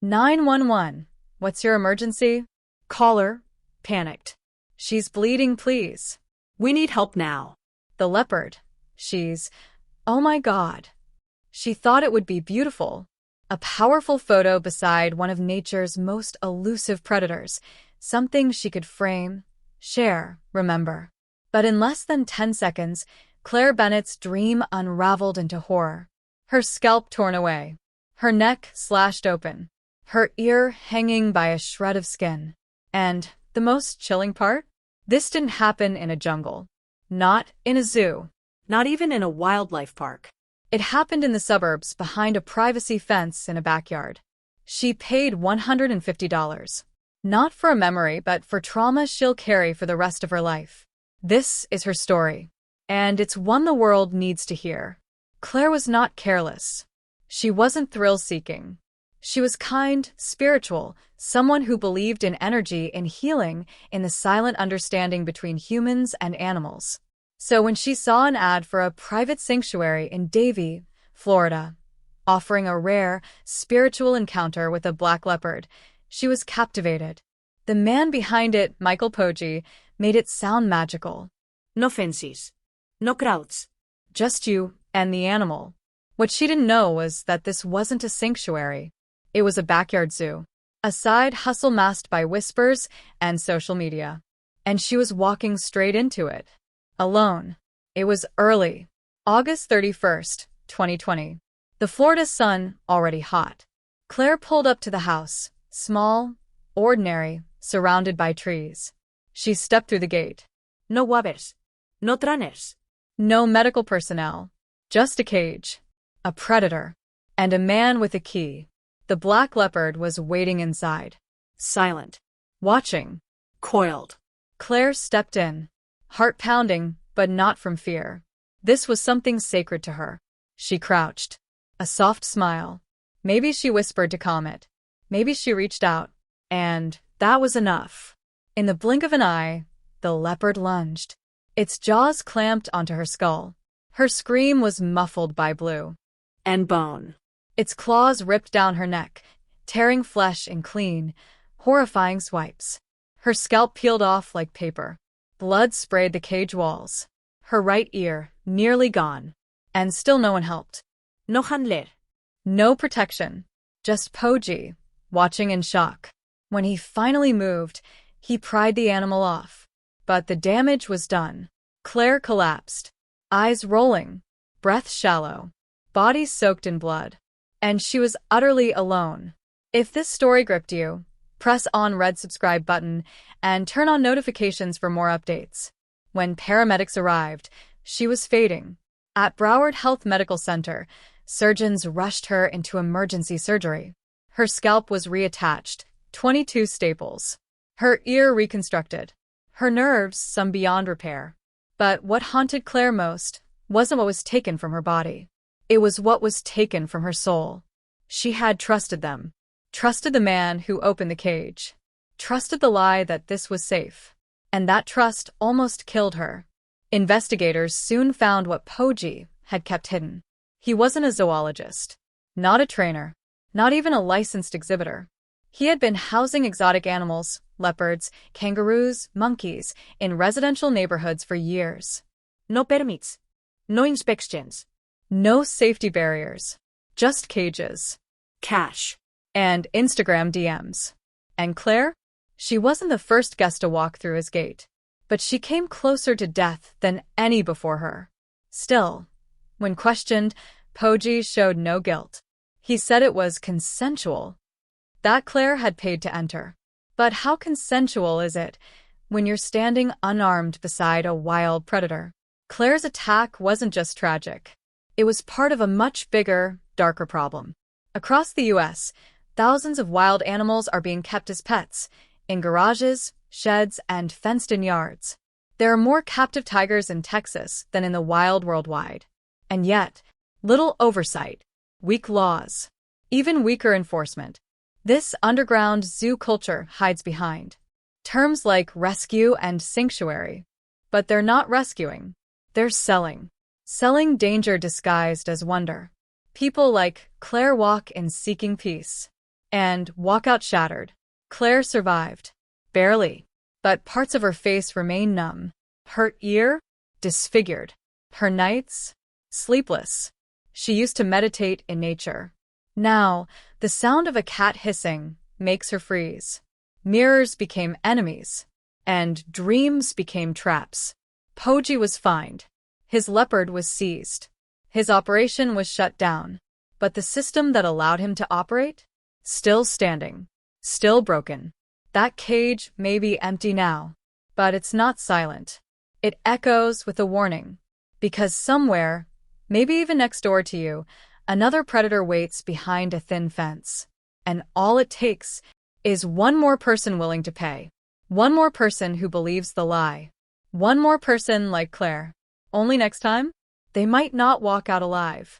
911. What's your emergency? Caller, panicked. She's bleeding, please. We need help now. The leopard. Oh my God. She thought it would be beautiful. A powerful photo beside one of nature's most elusive predators. Something she could frame, share, remember. But in less than 10 seconds, Claire Bennett's dream unraveled into horror. Her scalp torn away, her neck slashed open, her ear hanging by a shred of skin. And the most chilling part? This didn't happen in a jungle. Not in a zoo. Not even in a wildlife park. It happened in the suburbs behind a privacy fence in a backyard. She paid $150. Not for a memory, but for trauma she'll carry for the rest of her life. This is her story. And it's one the world needs to hear. Claire was not careless. She wasn't thrill-seeking. She was kind, spiritual, someone who believed in energy, in healing, in the silent understanding between humans and animals. So when she saw an ad for a private sanctuary in Davie, Florida, offering a rare, spiritual encounter with a black leopard, she was captivated. The man behind it, Michael Poggi, made it sound magical. No fences. No crowds. Just you and the animal. What she didn't know was that this wasn't a sanctuary. It was a backyard zoo. A side hustle masked by whispers and social media. And she was walking straight into it. Alone. It was early. August 31st, 2020. The Florida sun already hot. Claire pulled up to the house, small, ordinary, surrounded by trees. She stepped through the gate. No wabbers. No trainers. No medical personnel. Just a cage. A predator. And a man with a key. The black leopard was waiting inside. Silent. Watching. Coiled. Claire stepped in. Heart pounding, but not from fear. This was something sacred to her. She crouched. A soft smile. Maybe she whispered to calm it. Maybe she reached out. And that was enough. In the blink of an eye, the leopard lunged. Its jaws clamped onto her skull. Her scream was muffled by blue and bone. Its claws ripped down her neck, tearing flesh in clean, horrifying swipes. Her scalp peeled off like paper. Blood sprayed the cage walls. Her right ear, nearly gone. And still no one helped. No handler. No protection. Just Poggi, watching in shock. When he finally moved, he pried the animal off. But the damage was done. Claire collapsed. Eyes rolling. Breath shallow. Body soaked in blood. And she was utterly alone. If this story gripped you, press on red subscribe button and turn on notifications for more updates. When paramedics arrived, she was fading. At Broward Health Medical Center, surgeons rushed her into emergency surgery. Her scalp was reattached, 22 staples. Her ear reconstructed. Her nerves, some beyond repair. But what haunted Claire most wasn't what was taken from her body. It was what was taken from her soul. She had trusted them. Trusted the man who opened the cage. Trusted the lie that this was safe. And that trust almost killed her. Investigators soon found what Poggi had kept hidden. He wasn't a zoologist. Not a trainer. Not even a licensed exhibitor. He had been housing exotic animals, leopards, kangaroos, monkeys, in residential neighborhoods for years. No permits. No inspections. No safety barriers. Just cages. Cash. And Instagram DMs. And Claire? She wasn't the first guest to walk through his gate. But she came closer to death than any before her. Still, when questioned, Poggi showed no guilt. He said it was consensual. That Claire had paid to enter. But how consensual is it when you're standing unarmed beside a wild predator? Claire's attack wasn't just tragic. It was part of a much bigger, darker problem. Across the U.S., thousands of wild animals are being kept as pets, in garages, sheds, and fenced-in yards. There are more captive tigers in Texas than in the wild worldwide. And yet, little oversight, weak laws, even weaker enforcement. This underground zoo culture hides behind terms like rescue and sanctuary. But they're not rescuing. They're selling. Selling danger disguised as wonder. People like Claire walk in seeking peace. and walkout shattered. Claire survived. Barely. But parts of her face remained numb. Her ear? Disfigured. Her nights? Sleepless. She used to meditate in nature. Now, the sound of a cat hissing makes her freeze. Mirrors became enemies, and dreams became traps. Poji was fined. His leopard was seized. His operation was shut down. But the system that allowed him to operate? Still standing. Still broken. That cage may be empty now, but it's not silent. It echoes with a warning. Because somewhere, maybe even next door to you, another predator waits behind a thin fence. And all it takes is one more person willing to pay. One more person who believes the lie. One more person like Claire. Only next time, they might not walk out alive.